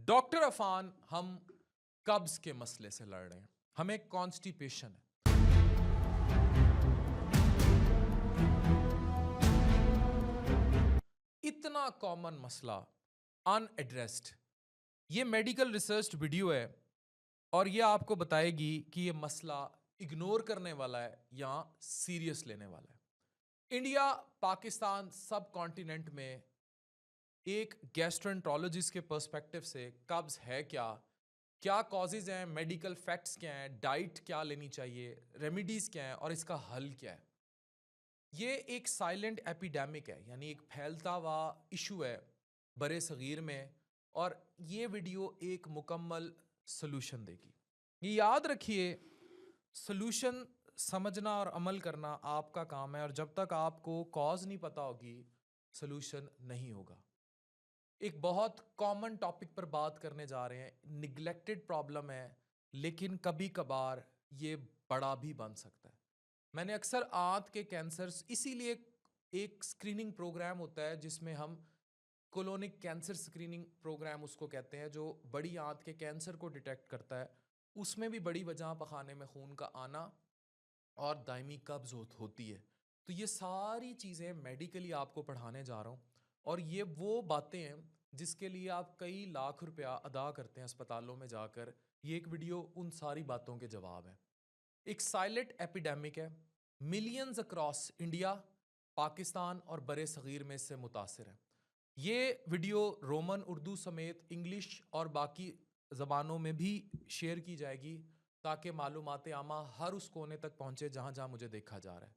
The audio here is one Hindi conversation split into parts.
डॉक्टर अफान, हम कब्ज के मसले से लड़ रहे हैं। हमें कॉन्स्टिपेशन है। इतना कॉमन मसला अनएड्रेस्ड। ये मेडिकल रिसर्च वीडियो है और ये आपको बताएगी कि ये मसला इग्नोर करने वाला है या सीरियस लेने वाला है। इंडिया, पाकिस्तान, सब कॉन्टिनेंट में एक गैस्ट्रोएंटरोलॉजिस्ट के पर्सपेक्टिव से कब्ज है क्या, क्या कॉजेज हैं, मेडिकल फैक्ट्स क्या हैं, डाइट क्या लेनी चाहिए, रेमेडीज क्या हैं और इसका हल क्या है। ये एक साइलेंट एपिडेमिक है, यानी एक फैलता हुआ इशू है बड़े सगीर में, और ये वीडियो एक मुकम्मल सलूशन देगी। ये याद रखिए, सलूशन समझना और अमल करना आपका काम है, और जब तक आपको कॉज नहीं पता होगी सलूशन नहीं होगा। एक बहुत कॉमन टॉपिक पर बात करने जा रहे हैं। निग्लेक्टेड प्रॉब्लम है, लेकिन कभी कभार ये बड़ा भी बन सकता है। मैंने अक्सर आंत के कैंसर्स, इसीलिए एक स्क्रीनिंग प्रोग्राम होता है जिसमें हम कोलोनिक कैंसर स्क्रीनिंग प्रोग्राम उसको कहते हैं, जो बड़ी आंत के कैंसर को डिटेक्ट करता है। उसमें भी बड़ी वजह पखाने में खून का आना और दायमी कब्ज होती है। तो ये सारी चीज़ें मेडिकली आपको पढ़ाने जा रहा हूँ, और ये वो बातें हैं जिसके लिए आप कई लाख रुपया अदा करते हैं अस्पतालों में जाकर। ये एक वीडियो उन सारी बातों के जवाब है। एक साइलेंट एपिडेमिक है, मिलियंस अक्रॉस इंडिया, पाकिस्तान और बड़े सगीर में इससे मुतासिर है। ये वीडियो रोमन, उर्दू समेत इंग्लिश और बाकी ज़बानों में भी शेयर की जाएगी, ताकि मालूमात आमा हर उस कोने तक पहुँचे जहाँ जहाँ मुझे देखा जा रहा है।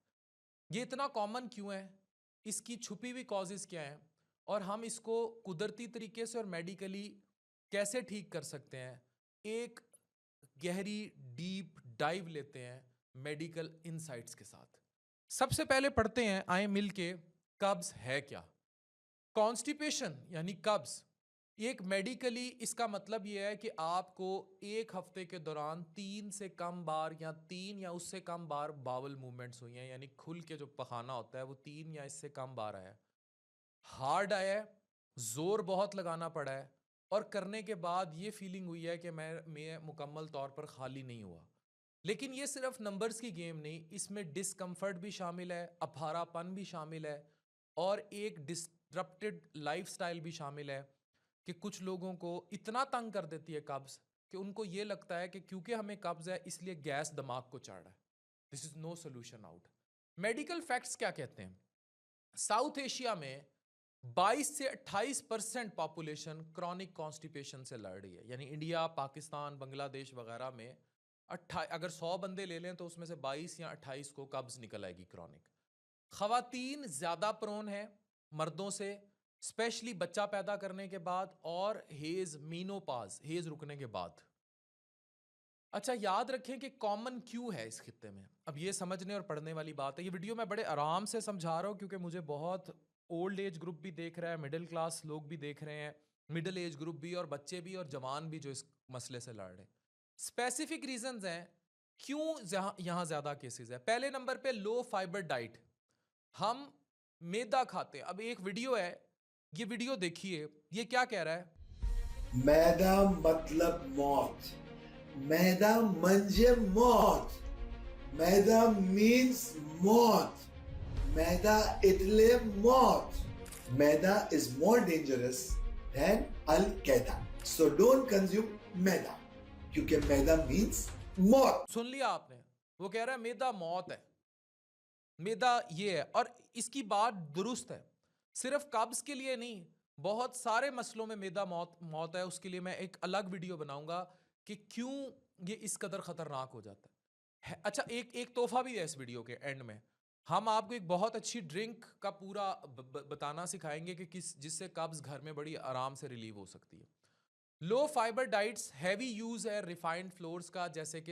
ये इतना कॉमन क्यों है, इसकी छुपी हुई कॉजेज़ क्या हैं, और हम इसको कुदरती तरीके से और मेडिकली कैसे ठीक कर सकते हैं। एक गहरी डीप डाइव लेते हैं मेडिकल इनसाइट्स के साथ। सबसे पहले पढ़ते हैं, आए मिल के, कब्ज है क्या। कॉन्स्टिपेशन यानी कब्ज, एक मेडिकली इसका मतलब यह है कि आपको एक हफ्ते के दौरान 3 से कम बार या 3 या उससे कम बार बावल मूवमेंट्स हुई हैं, यानी खुल के जो पखाना होता है वो 3 या इससे कम बार आया है। हार्ड आया है, जोर बहुत लगाना पड़ा है, और करने के बाद ये फीलिंग हुई है कि मैं मुकम्मल तौर पर खाली नहीं हुआ। लेकिन ये सिर्फ नंबर्स की गेम नहीं, इसमें डिस्कम्फर्ट भी शामिल है, अफारापन भी शामिल है, और एक डिस्टरप्टेड लाइफस्टाइल भी शामिल है कि कुछ लोगों को इतना तंग कर देती है कब्ज कि उनको ये लगता है कि क्योंकि हमें कब्ज है इसलिए गैस दिमाग को चढ़ रहा है। This is no solution out. Medical facts क्या कहते हैं? साउथ एशिया में 22 से 28% पॉपुलेशन क्रॉनिक कॉन्स्टिपेशन से लड़ रही है, यानी इंडिया, पाकिस्तान, बांग्लादेश वगैरह में अगर 100 बंदे ले लें तो उसमें से 22 या 28 को कब्ज निकल आएगी क्रॉनिक। खवातीन ज्यादा प्रोन है मर्दों से, स्पेशली बच्चा पैदा करने के बाद और हेज मीनोपाज, हेज रुकने के बाद। अच्छा, याद रखें कि कॉमन क्यों है इस खित्ते में। अब ये समझने और पढ़ने वाली बात है। ये वीडियो मैं बड़े आराम से समझा रहा हूँ क्योंकि मुझे बहुत ओल्ड एज ग्रुप भी देख रहा है, मिडिल क्लास लोग भी देख रहे हैं, मिडिल एज ग्रुप भी, और बच्चे भी और जवान भी जो इस मसले से लड़ रहे हैं। स्पेसिफिक रीजंस हैं क्यों यहाँ ज्यादा केसेस है। पहले नंबर पे लो फाइबर डाइट, हम मैदा खाते हैं। अब एक वीडियो है, ये वीडियो देखिए, ये क्या कह रहा है। मैदा मतलब मौत. मैदा म्हणजे मौत. मैदा means मौत. मैदा इटले मौत. मैदा is more dangerous than Al-Qaeda. So don't consume मैदा, क्योंकि मैदा means मौत. सुन लिया आपने, वो कह रहा है मैदा मौत है, मैदा ये है। और इसकी बात दुरुस्त है, सिर्फ कब्ज के लिए नहीं, बहुत सारे मसलों में मैदा मौत मौत है। उसके लिए मैं एक अलग वीडियो बनाऊंगा कि क्यों ये इस कदर खतरनाक हो जाता है। अच्छा, एक एक तोहफा भी है इस वीडियो के एंड में। हम आपको एक बहुत अच्छी ड्रिंक का पूरा बताना सिखाएंगे कि किस जिससे कब्ज घर में बड़ी आराम से रिलीव हो सकती है। लो फाइबर डाइट्स, हैवी यूज है रिफाइंड फ्लोर्स का, जैसे कि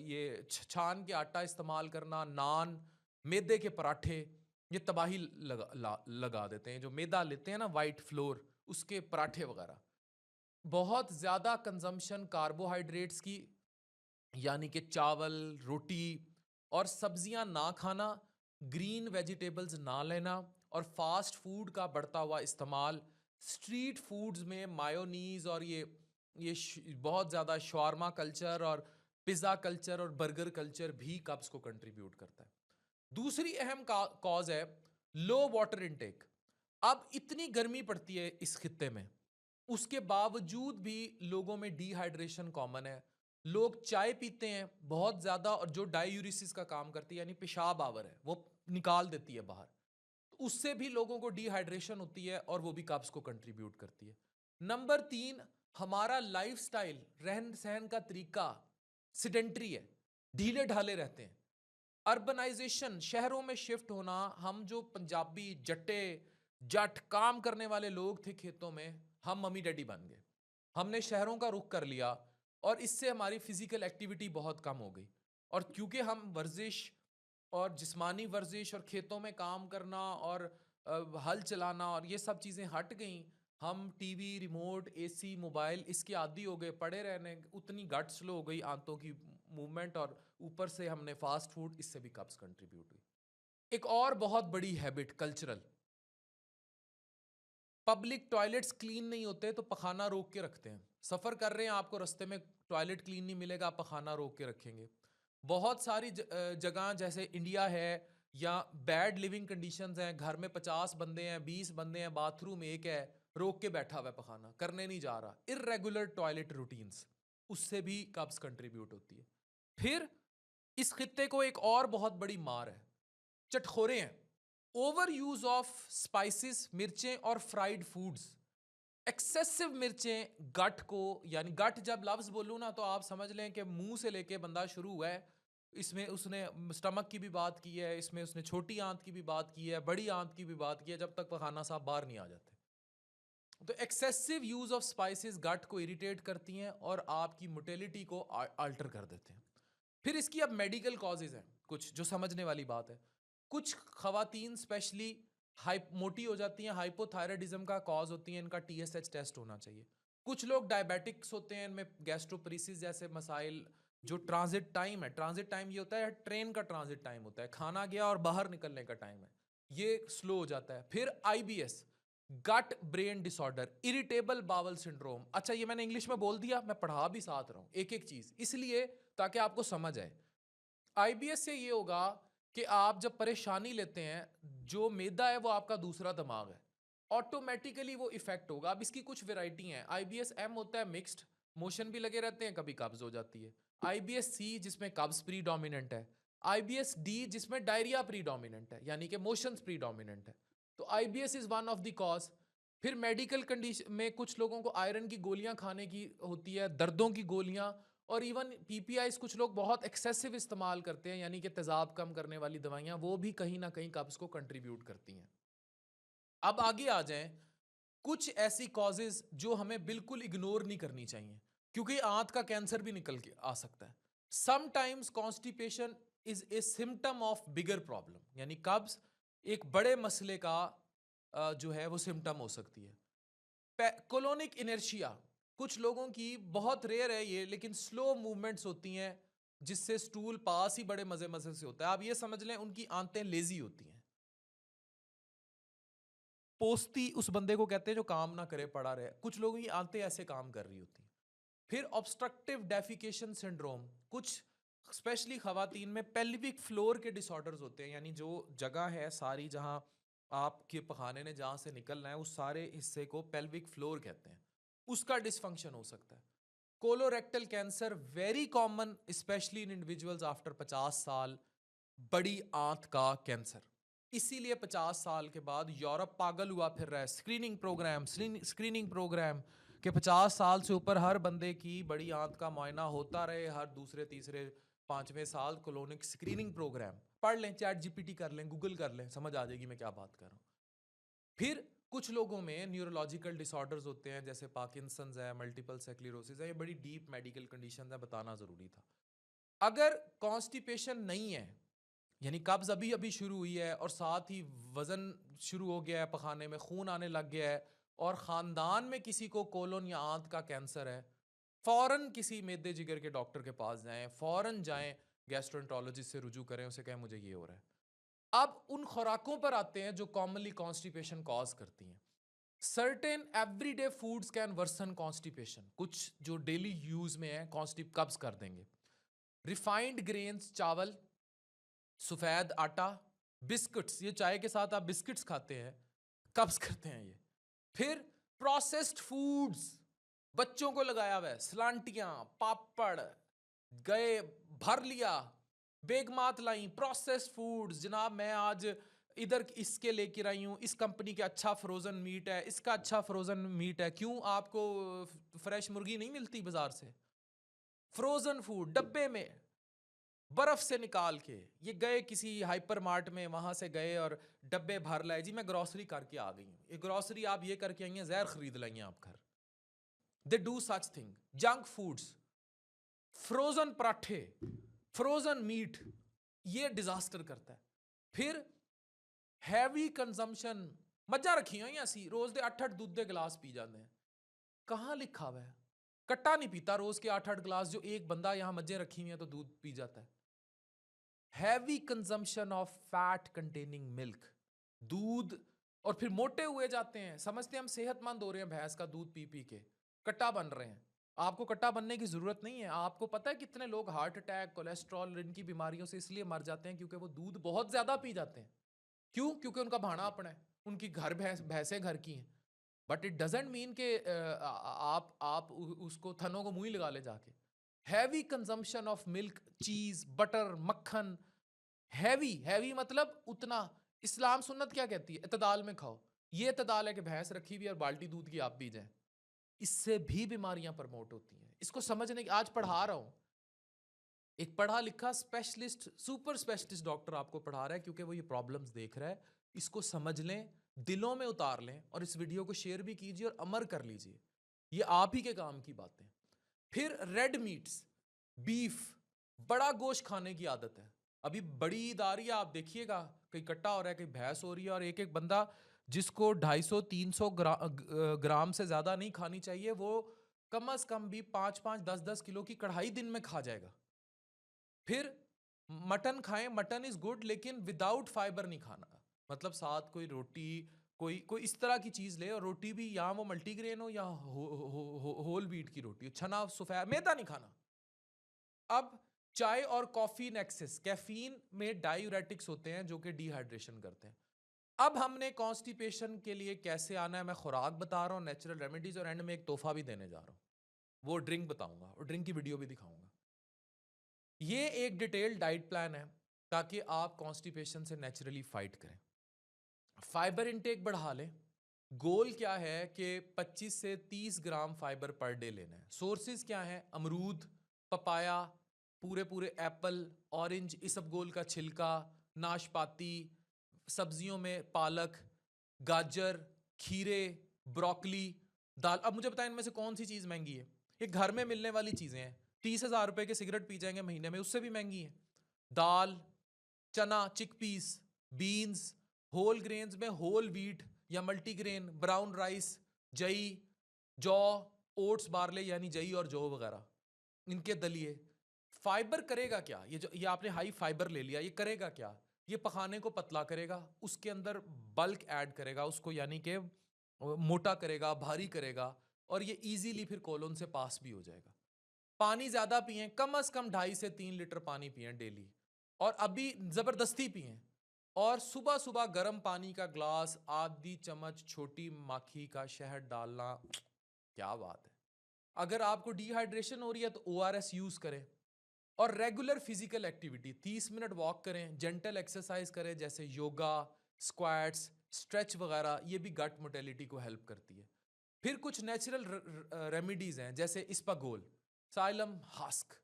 ये छान के आटा इस्तेमाल करना, नान, मैदे के पराठे, ये तबाही लगा देते हैं। जो मैदा लेते हैं ना, वाइट फ्लोर, उसके पराठे वगैरह। बहुत ज्यादा कंजम्पशन कार्बोहाइड्रेट्स की, यानी कि चावल, रोटी और सब्जियां ना खाना, ग्रीन वेजिटेबल्स ना लेना, और फास्ट फूड का बढ़ता हुआ इस्तेमाल, स्ट्रीट फूड्स में मायोनीज और बहुत ज़्यादा शवारमा कल्चर और पिज़्ज़ा कल्चर और बर्गर कल्चर भी कब्ज़ को कंट्रीब्यूट करता है। दूसरी अहम कॉज है लो वाटर इनटेक। अब इतनी गर्मी पड़ती है इस खित्ते में, उसके बावजूद भी लोगों में डिहाइड्रेशन कॉमन है। लोग चाय पीते हैं बहुत ज़्यादा और जो डायूरिसिस का काम करती है यानी पेशाब आवर है वो निकाल देती है बाहर, तो उससे भी लोगों को डिहाइड्रेशन होती है और वो भी कब्ज को कंट्रीब्यूट करती है। नंबर 3, हमारा लाइफस्टाइल रहन सहन का तरीका सिडेंट्री है, ढीले ढाले रहते हैं। अर्बनाइजेशन, शहरों में शिफ्ट होना, हम जो पंजाबी जट्टे जट काम करने वाले लोग थे खेतों में, हम मम्मी डैडी बन गए, हमने शहरों का रुख कर लिया और इससे हमारी फिजिकल एक्टिविटी बहुत कम हो गई। और क्योंकि हम वर्जिश और जिस्मानी वर्जिश और खेतों में काम करना और हल चलाना और ये सब चीज़ें हट गई, हम टीवी रिमोट एसी मोबाइल इसके आदी हो गए, पड़े रहने, उतनी गट स्लो हो गई आंतों की मूवमेंट, और ऊपर से हमने फास्ट फूड, इससे भी कब्ज कंट्रीब्यूट हुई। एक और बहुत बड़ी habit cultural, public toilets clean नहीं होते तो पखाना रोक के रखते हैं। सफ़र कर रहे हैं, आपको रास्ते में टॉयलेट क्लीन नहीं मिलेगा, आप पखाना रोक के रखेंगे। बहुत सारी जगह जैसे इंडिया है या बैड लिविंग कंडीशंस हैं, घर में 50 बंदे हैं 20 बंदे हैं, बाथरूम एक है, रोक के बैठा हुआ है, पखाना करने नहीं जा रहा, इरेगुलर टॉयलेट रूटीन्स, उससे भी कब्ज कंट्रीब्यूट होती है। फिर इस खित्ते को एक और बहुत बड़ी मार है, चटखोरे हैं, ओवर यूज ऑफ स्पाइसेस, मिर्चें और फ्राइड फूड्स। एक्सेसिव मिर्चें गट को, यानी गट जब लफ्ज बोलूं ना तो आप समझ लें कि मुंह से लेके बंदा शुरू हुआ है, इसमें उसने स्टमक की भी बात की है, इसमें उसने छोटी आंत की भी बात की है, बड़ी आंत की भी बात की है, जब तक खाना साहब बाहर नहीं आ जाते। तो एक्सेसिव यूज ऑफ स्पाइसेस गट को इरिटेट करती हैं और आपकी मोटेलिटी को अल्टर कर देते हैं। फिर इसकी अब मेडिकल कॉजेज हैं कुछ जो समझने वाली बात है। कुछ खवातीन स्पेशली मोटी हो जाती हैं, हाइपोथायराइडिज्म का कॉज होती हैं, इनका टीएसएच टेस्ट होना चाहिए। कुछ लोग डायबिटिक्स होते हैं, इनमें गैस्ट्रोपरीसिस जैसे मसाइल। जो ट्रांजिट टाइम है, ट्रांजिट टाइम ये होता है ट्रेन का ट्रांजिट टाइम होता है, खाना गया और बाहर निकलने का टाइम है, ये स्लो हो जाता है। फिर IBS, gut brain disorder, irritable bowel syndrome. अच्छा ये मैंने इंग्लिश में बोल दिया, मैं पढ़ा भी साथ रहा हूं एक एक चीज, इसलिए ताकि आपको समझ आए। आईबीएस से ये होगा कि आप जब परेशानी लेते हैं, जो मैदा है वो आपका दूसरा दिमाग है, ऑटोमेटिकली वो इफेक्ट होगा। अब इसकी कुछ वेराइटी हैं। आईबीएस एम होता है मिक्स्ड, मोशन भी लगे रहते हैं, कभी कब्ज हो जाती है। आईबीएस सी जिसमें कब्ज प्रीडोमिनेंट है। आईबीएस डी जिसमें डायरिया प्रीडोमिनेंट है, यानी कि मोशंस प्रीडोमिनेंट है। तो IBS is one of the cause. फिर मेडिकल कंडीशन में कुछ लोगों को आयरन की गोलियां खाने की होती है, दर्दों की गोलियां, और इवन पीपीआई कुछ लोग बहुत एक्सेसिव इस्तेमाल करते हैं, यानी कि तेजाब कम करने वाली दवाइयां, वो भी कहीं ना कहीं कब्ज को कंट्रीब्यूट करती हैं। अब आगे आ जाएं कुछ ऐसी कॉजेज जो हमें बिल्कुल इग्नोर नहीं करनी चाहिए, क्योंकि आंत का कैंसर भी निकल के आ सकता है। Sometimes constipation is a symptom of bigger problem, यानी कब्ज एक बड़े मसले का जो है वो सिम्टम हो सकती है। कोलोनिक इनर्शिया, कुछ लोगों की बहुत रेयर है ये, लेकिन स्लो मूवमेंट्स होती हैं जिससे स्टूल पास ही बड़े मजे मजे से होता है। आप ये समझ लें उनकी आंतें लेजी होती हैं। पोस्ती उस बंदे को कहते हैं जो काम ना करे पड़ा रहे, कुछ लोगों की आंतें ऐसे काम कर रही होती हैं। फिर ऑब्स्ट्रक्टिव डेफिकेशन सिंड्रोम, कुछ स्पेशली खवातीन में पेल्विक फ्लोर के डिसऑर्डर्स होते हैं, यानी जो जगह है सारी जहां आपके पखाने ने जहां से निकलना है उस सारे हिस्से को पेल्विक फ्लोर कहते हैं, उसका डिसफंक्शन हो सकता है। Colorectal cancer very common specially in individuals after 50 साल, बड़ी आंत का कैंसर। इसीलिए 50 साल के बाद यूरोप पागल हुआ फिर रहा है, स्क्रीनिंग प्रोग्राम कि 50 साल से ऊपर हर बंदे की बड़ी आंत का मुआयना होता रहे, हर दूसरे तीसरे 5वें साल कोलोनिक स्क्रीनिंग प्रोग्राम। पढ़ लें, चैट जीपीटी कर लें, गूगल कर लें, समझ आ जाएगी मैं क्या बात कर रहा हूँ। फिर कुछ लोगों में न्यूरोलॉजिकल डिसऑर्डर्स होते हैं, जैसे पार्किंसंस है, मल्टीपल स्क्लेरोसिस है, ये बड़ी डीप मेडिकल कंडीशन है, बताना ज़रूरी था। अगर कॉन्स्टिपेशन नहीं है, यानी कब्ज अभी अभी शुरू हुई है और साथ ही वजन शुरू हो गया है, पखाने में खून आने लग गया है, और ख़ानदान में किसी को कोलोन या आंत का कैंसर है, फ़ौरन किसी मैदे जिगर के डॉक्टर के पास जाएं, फ़ौरन जाएं गैस्ट्रोएंटरोलॉजिस्ट से रुजू करें, उसे कहें मुझे ये हो रहा है। अब उन खुराकों पर आते हैं जो कॉमनली कॉन्स्टिपेशन कॉज करती हैं। Certain everyday foods can worsen constipation, कुछ जो डेली यूज में है कब्ज कर देंगे। रिफाइंड ग्रेन्स, चावल, सफेद आटा, बिस्किट्स, ये चाय के साथ आप बिस्किट्स खाते हैं, कब्ज करते हैं ये। फिर प्रोसेस्ड फूड्स, बच्चों को लगाया हुआ है, सलांटियां, पापड़, गए भर लिया, बेगमात लाई, प्रोसेस्ड फूड्स। जनाब मैं आज इधर इसके लेकर आई हूँ, इस कंपनी के अच्छा फ्रोजन मीट है, इसका अच्छा फ्रोजन मीट है। क्यों? आपको फ्रेश मुर्गी नहीं मिलती बाजार से? फ्रोजन फूड डब्बे में बर्फ से निकाल के, ये गए किसी हाइपर मार्ट में, वहां से गए और डब्बे भर लाए, जी मैं ग्रोसरी करके आ गई हूँ। ये ग्रोसरी आप ये करके आई हैं, जहर खरीद लाइए आप घर। They do such thing. Junk foods, frozen पराठे, फ्रोजन मीट, ये डिजास्टर करता है। फिर हैवी कंजम्पशन, मज्जा रखी हुई ऐसी, रोज दे 8-8 दूध दे गिलास पी जाते हैं। कहाँ लिखा हुआ है? कट्टा नहीं पीता रोज के 8-8 गिलास, जो एक बंदा यहां मज्जे रखी हुई है तो दूध पी जाता है। Heavy consumption of fat containing milk, दूध, और फिर मोटे हुए जाते हैं, समझते हैं हम सेहतमंद हो रहे हैं भैंस का दूध पी पी के, कट्टा बन रहे हैं। आपको कट्टा बनने की जरूरत नहीं है। आपको पता है कितने लोग हार्ट अटैक, कोलेस्ट्रॉल, इनकी बीमारियों से इसलिए मर जाते हैं क्योंकि वो दूध बहुत ज्यादा पी जाते हैं। क्यों? क्योंकि उनका भाड़ा अपना है, उनकी घर भैंसें घर की हैं। बट इट डजेंट मीन के आप उसको थनों को मुंह ही लगा ले जाके। हैवी कंजम्पशन ऑफ मिल्क, चीज, बटर, मक्खन। हैवी हैवी मतलब उतना। इस्लाम सुन्नत क्या कहती है? इतदाल में खाओ। ये इतदाल है कि भैंस रखी हुई और बाल्टी दूध की आप पी जाए। इससे भी बीमारियां प्रमोट होती हैं। इसको समझने की आज पढ़ा रहा हूं, एक पढ़ा लिखा स्पेशलिस्ट, सुपर स्पेशलिस्ट डॉक्टर आपको पढ़ा रहा है क्योंकि वो ये प्रॉब्लम्स देख रहा है। इसको समझ लें, दिलों में उतार लें, और इस वीडियो को शेयर भी कीजिए और अमर कर लीजिए। ये आप ही के काम की बातें। फिर रेड मीट्स, बीफ, बड़ा गोश्त खाने की आदत है। अभी बड़ी ईद आ रही है, आप देखिएगा कहीं कट्टा हो रहा है, कहीं भैंस हो रही है, और एक एक बंदा जिसको 250-300 ग्राम से ज्यादा नहीं खानी चाहिए, वो कम से कम भी 5-5, 10-10 किलो की कढ़ाई दिन में खा जाएगा। फिर मटन खाएं, मटन इज गुड, लेकिन विदाउट फाइबर नहीं खाना। मतलब साथ कोई रोटी, कोई कोई इस तरह की चीज ले, और रोटी भी या वो मल्टीग्रेन हो या होल व्हीट की रोटी हो, छना सफेद, मैदा नहीं खाना। अब चाय और कॉफी इन एक्सेस, कैफीन में डायूरेटिक्स होते हैं जो कि डिहाइड्रेशन करते हैं। अब हमने कॉन्स्टिपेशन के लिए कैसे आना है, मैं खुराक बता रहा हूँ, नेचुरल रेमेडीज, और एंड में एक तोहफा भी देने जा रहा हूँ। वो ड्रिंक बताऊंगा और ड्रिंक की वीडियो भी दिखाऊंगा। ये एक डिटेल्ड डाइट प्लान है ताकि आप कॉन्स्टिपेशन से नेचुरली फाइट करें। फाइबर इनटेक बढ़ा लें। गोल क्या है कि 25 से 30 ग्राम फाइबर पर डे लेना है। सोर्सेज क्या हैं? अमरूद, पपाया, पूरे पूरे एप्पल, ऑरेंज, इसबगोल का छिलका, नाशपाती, सब्जियों में पालक, गाजर, खीरे, ब्रोकली, दाल। अब मुझे बताएं इनमें से कौन सी चीज़ महंगी है? ये घर में मिलने वाली चीज़ें हैं। 30,000 रुपए के सिगरेट पी जाएंगे महीने में, उससे भी महंगी है। दाल, चना, चिकपीस, बीन्स, होल ग्रेन्स में होल व्हीट या मल्टीग्रेन, ब्राउन राइस, जई, जौ, ओट्स, बार्ले यानी जई और जौ वगैरह, इनके दलिए। फाइबर करेगा क्या? ये आपने हाई फाइबर ले लिया, ये करेगा क्या? ये पखाने को पतला करेगा, उसके अंदर बल्क ऐड करेगा उसको, यानी कि मोटा करेगा, भारी करेगा, और ये इजीली फिर कोलोन से पास भी हो जाएगा। पानी ज्यादा पिए, कम से कम 2.5 से 3 लीटर पानी पिए डेली, और अभी जबरदस्ती पिए। और सुबह सुबह गर्म पानी का ग्लास, आधी चम्मच छोटी माखी का शहद डालना, क्या बात है। अगर आपको डिहाइड्रेशन हो रही है तो ORS यूज करें। और regular physical activity, 30 minute walk करें, जेंटल एक्सरसाइज करें जैसे योगा, स्क्वाट्स, स्ट्रेच वगैरह, ये भी गट मोटेलिटी को हेल्प करती है। फिर कुछ नेचुरल रेमेडीज हैं जैसे इस्पागोल, साइलम हस्क,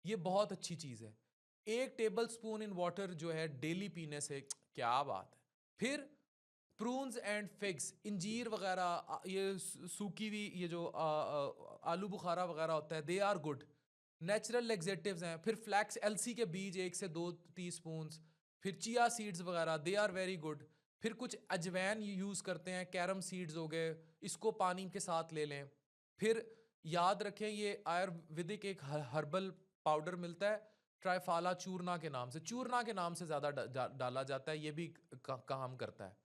ये बहुत अच्छी चीज़ है। 1 टेबल स्पून इन वाटर जो है डेली पीने से, क्या बात है। फिर प्रून्स एंड फिग्स, इंजीर वगैरह, ये सूखी हुई, ये जो आलू बुखारा वगैरह होता है, they are good natural laxatives हैं। फिर फ्लैक्स, एलसी के बीज 1 से 2 टीस्पून। फिर चिया सीड्स वगैरह, दे आर वेरी गुड। फिर कुछ अजवैन यूज़ करते हैं, कैरम सीड्स हो गए, इसको पानी के साथ ले लें। फिर याद रखें, ये आयुर्वेदिक एक हर्बल पाउडर मिलता है ट्राइफाला चूर्ना के नाम से, चूर्ना के नाम से ज़्यादा डाला जाता है, ये भी काम करता है।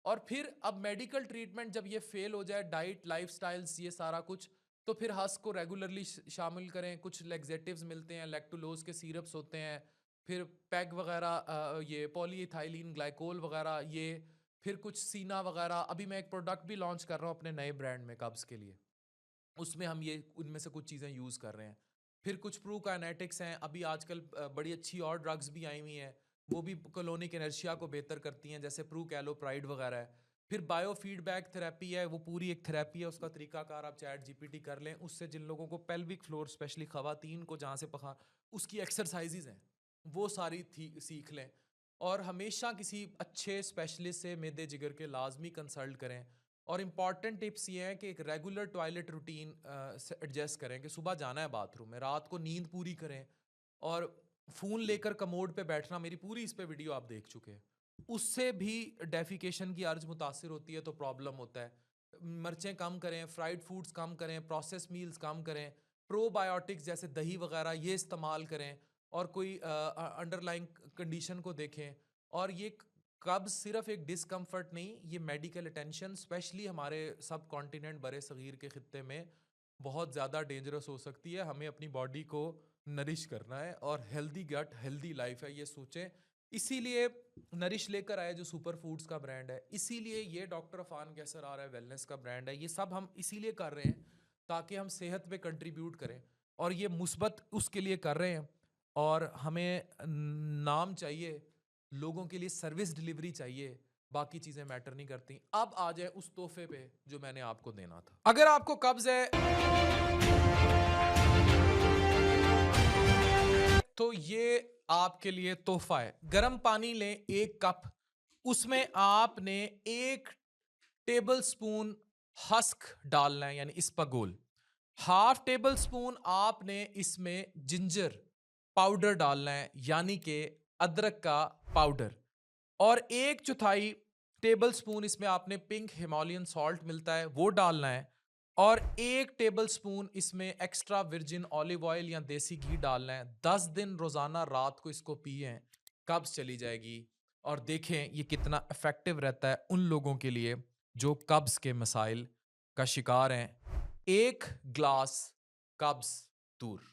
और फिर अब मेडिकल ट्रीटमेंट जब ये फेल हो जाए, डाइट, लाइफस्टाइल्स, ये सारा कुछ, तो फिर हस्क को रेगुलरली शामिल करें। कुछ लेक्सेटिव्स मिलते हैं, लैक्टुलोज के सिरप्स होते हैं, फिर पैग वगैरह, ये पॉलीइथाइलिन ग्लाइकोल वगैरह, ये फिर कुछ सीना वगैरह। अभी मैं एक प्रोडक्ट भी लॉन्च कर रहा हूँ अपने नए ब्रांड में कब्ज़ के लिए, उसमें हम ये उनमें से कुछ चीज़ें यूज़ कर रहे हैं। फिर कुछ प्रूकाइनेटिक्स हैं, अभी आजकल बड़ी अच्छी और ड्रग्स भी आई हुई हैं, वो भी कोलोनिक इनर्शिया को बेहतर करती हैं, जैसे प्रूकैलोप्राइड वगैरह है। फिर बायो फीडबैक थेरेपी है, वो पूरी एक थेरेपी है, उसका तरीकाकार आप चैट जीपीटी कर लें, उससे जिन लोगों को पेल्विक फ्लोर, स्पेशली खवातीन को जहाँ से पखा, उसकी एक्सरसाइजेज हैं, वो सारी थी सीख लें। और हमेशा किसी अच्छे स्पेशलिस्ट से मैदे जिगर के लाजमी कंसल्ट करें। और इम्पॉर्टेंट टिप्स ये हैं कि एक रेगुलर टॉयलेट रूटीन से एडजस्ट करें, कि सुबह जाना है बाथरूम में, रात को नींद पूरी करें। और फ़ोन लेकर कमोड पे बैठना, मेरी पूरी इस पे वीडियो आप देख चुके हैं, उससे भी डेफिकेशन की अर्ज मुतासिर होती है, तो प्रॉब्लम होता है। मिर्चें कम करें, फ्राइड फूड्स कम करें, प्रोसेस मील्स कम करें, प्रोबायोटिक्स जैसे दही वगैरह ये इस्तेमाल करें, और कोई अंडरलाइंग कंडीशन को देखें। और ये कब्ज सिर्फ एक डिस्कम्फर्ट नहीं, ये मेडिकल अटेंशन, स्पेशली हमारे सब कॉन्टिनेंट बड़े सगीर के खित्ते में बहुत ज़्यादा डेंजरस हो सकती है। हमें अपनी बॉडी को नरिश करना है, और हेल्दी गट हेल्दी लाइफ है, ये सोचें। इसीलिए नरिश लेकर आए जो सुपर फूड्स का ब्रांड है, इसीलिए ये डॉक्टर अफान कैसर आ रहा है वेलनेस का ब्रांड है, ये सब हम इसीलिए कर रहे हैं ताकि हम सेहत पे कंट्रीब्यूट करें, और ये मुस्बत उसके लिए कर रहे हैं। और हमें नाम चाहिए, लोगों के लिए सर्विस डिलीवरी चाहिए, बाकी चीजें मैटर नहीं करती। अब आ जाए उस तोहफे पे जो मैंने आपको देना था। अगर आपको कब्ज है तो ये आपके लिए तोहफा है। गर्म पानी लें 1 कप, उसमें आपने 1 टेबल स्पून हस्क डालना है, यानी इस्पागोल। ½ टेबल स्पून आपने इसमें जिंजर पाउडर डालना है, यानी कि अदरक का पाउडर। और 1/4 टेबल स्पून इसमें आपने पिंक हिमालयन सॉल्ट मिलता है, वो डालना है। और 1 टेबल स्पून इसमें एक्स्ट्रा वर्जिन ऑलिव ऑयल या देसी घी डालना है। 10 दिन रोजाना रात को इसको पिए, कब्ज चली जाएगी। और देखें ये कितना इफेक्टिव रहता है उन लोगों के लिए जो कब्ज के मसाइल का शिकार हैं। 1 ग्लास कब्ज दूर।